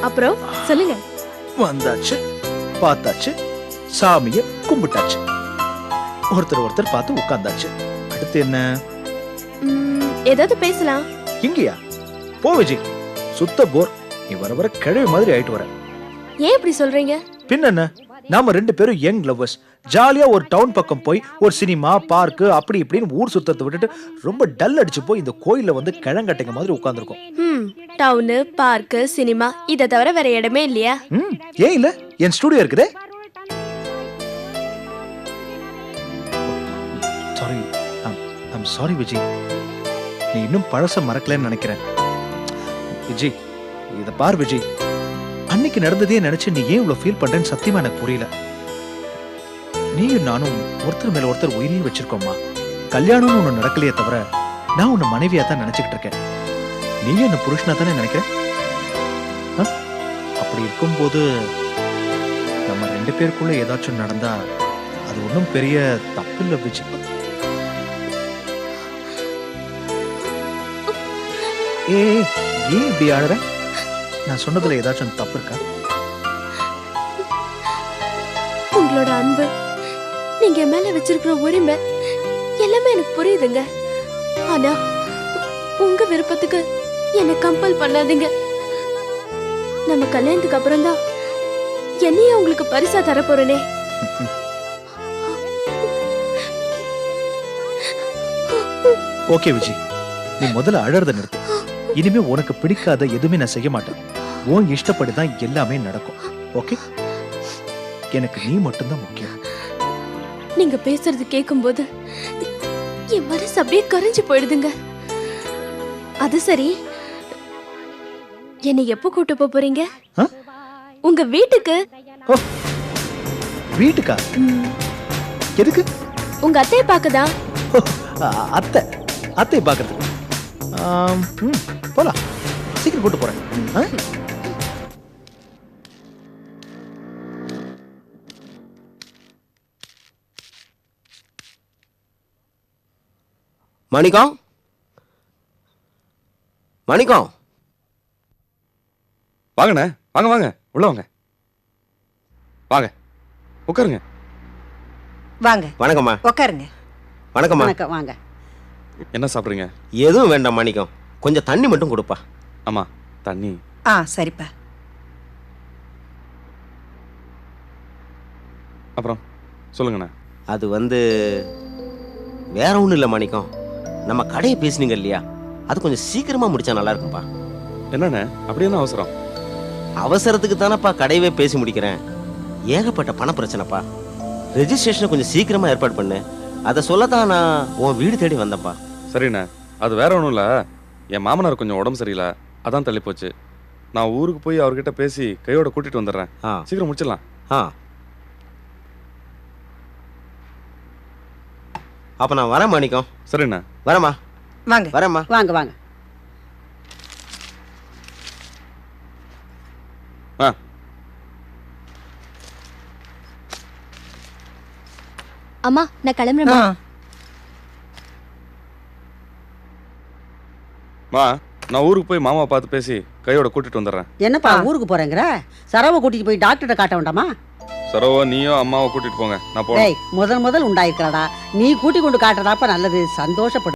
அப்புறம் சொல்லுங்க. வந்தாச்சு, பார்த்தாச்சு, சாமிய கும்பிட்டாச்சு, ஒருத்தர் பார்த்து உட்கார்ந்தாச்சு. அடுத்து என்ன? ஏதாவது பேசலாம். இங்கயா? போ விஜய், சுத்த போர். நீ வர வர கிழவி மாதிரி ஆயிட்டு வர. ஏன் இப்படி சொல்றீங்க? பின்ன என்ன, நாம 2 பேரும் யங் லவ்வர்ஸ். ஜாலியா ஒரு டவுன் பக்கம் போய் ஒரு சினிமா, பார்க்கு அப்படி இப்படின்னு ஊர் சுத்தத்தை விட்டுட்டு ரொம்ப டல் அடிச்சு போய் இந்த கோயில்ல வந்து கிழங்கட்டைங்க மாதிரி உட்கார்ந்துருக்கோம். டவுனு, பார்க்கு, சினிமா இதை தவிர வேற இடமே இல்லையா? ஏன் இல்ல, என் ஸ்டுடியோ இருக்குதே. Sorry, I'm sorry Vijay. நீ இன்னும் பழச மறக்கலன்னு நினைக்கிறேன். விஜய், இத பார் விஜய், அன்னைக்கு நடந்ததே நினைச்சு நீ ஏன் இவ்வளவு ஃபீல் பண்றேன்னு சத்தியமா எனக்கு புரியல. நீயும் நானும் ஒருத்தர் மேல ஒருத்தர் உயிரையும் வச்சிருக்கோமா. கல்யாணம்னு ஒண்ணு நடக்கலையே தவிர நான் உன்னை மனைவியா தான் நினைச்சுக்கிட்டு இருக்கேன். நீயும் என்ன புருஷனா தானே நினைக்கிற? அப்படி இருக்கும்போது நம்ம 2 பேருக்குள்ள ஏதாச்சும் நடந்தா அது ஒன்றும் பெரிய தப்பு இல்லை விஜய். ஏன் இப்படி ஆடுற? நான் சொன்னதுல ஏதாச்சும் தப்பு இருக்கா? உங்களோட அன்பு, நீங்க மேல வச்சிருக்கிற உரிமை எல்லாமே எனக்கு புரியுதுங்க. ஆனா உங்க விருப்பத்துக்கு என்ன கம்பல் பண்ணாதீங்க. நம்ம கல்யாணத்துக்கு அப்புறம் தான் என்னையே உங்களுக்கு பரிசா தரப்போறேனே. ஓகே விஜய், நீ முதல்ல அழறத நிறுத்து. இனிமே உனக்கு பிடிக்காத எதுவுமே நான் செய்ய மாட்டேன். உன் இஷ்டப்படிதான் எல்லாமே நடக்கும். ஓகே? எனக்கு நீ மட்டும்தான் முக்கியம். நீங்க பேசுறது கேட்கும்போது என் மனசு அப்படியே கரைஞ்சு போயிடுதுங்க. அது சரி, என்னை எப்போ கூட்டு போறீங்க? உங்க வீட்டுக்கு. வீட்டுக்கா? எதுக்கு? உங்க அத்தையை பார்க்கதான். அத்தை பார்க்கறதுக்கு போலாம். சீக்கிரம் கூட்டு போறேன். மணிக்கம், மணிக்கம், வாங்கண்ணே, வாங்க வாங்க, உள்ள வாங்க, வாங்க உட்காருங்க. வாங்க. வணக்கம்மா. உட்காருங்க. வணக்கம்மா. வணக்கம், வாங்க. என்ன சாப்பிட்றீங்க? எதுவும் வேண்டாம் மணிக்கம், கொஞ்சம் தண்ணி மட்டும் கொடுப்பா. ஆமா, தண்ணி. சரிப்பா. அப்புறம் சொல்லுங்கண்ணே. அது வேற ஒன்றும் இல்லை மணிக்கம், நம்ம கடையை பேசுனீங்க இல்லையா, அது கொஞ்சம் சீக்கிரமா முடிச்சா நல்லா இருக்கும்பா. என்னண்ணே அப்படி என்ன அவசரம்? அவசரத்துக்கு தானப்பா கடையவே பேசி முடிக்கிறேன். ஏகப்பட்ட பண பிரச்சனைப்பா. ரெஜிஸ்ட்ரேஷனை கொஞ்சம் சீக்கிரமா ஏற்பாடு பண்ணு. அதை சொல்லத்தான் நான் உன் வீடு தேடி வந்தப்பா. சரிண்ணே, அது வேற ஒன்றும் இல்லை. என் மாமனார் கொஞ்சம் உடம்பு சரியில்லை, அதான் தள்ளி போச்சு. நான் ஊருக்கு போய் அவர்கிட்ட பேசி கையோட கூட்டிட்டு வந்துடுறேன். சீக்கிரம் முடிச்சிடலாம். அப்ப நான் வரேன் மணிக்கம். சரிண்ணா, வரேம்மா. வாங்க, வரேம்மா. வாங்க வாங்க. அம்மா, நான் கிளம்புறேன். நான் ஊருக்கு போய் மாமா பார்த்து பேசி கையோட கூட்டிட்டு வந்துடுறேன். என்னப்பா ஊருக்கு போறேங்கிற? சரவை கூட்டிட்டு போய் டாக்டர்கிட்ட காட்ட வேண்டாமா? சரவா, நீயோ அம்மாவை கூட்டிட்டு போங்க, நான் போறேன். முதல் உண்டாயிருக்கிறடா, நீ கூட்டி கொண்டு காட்டுறதாப்ப நல்லது. சந்தோஷப்படு.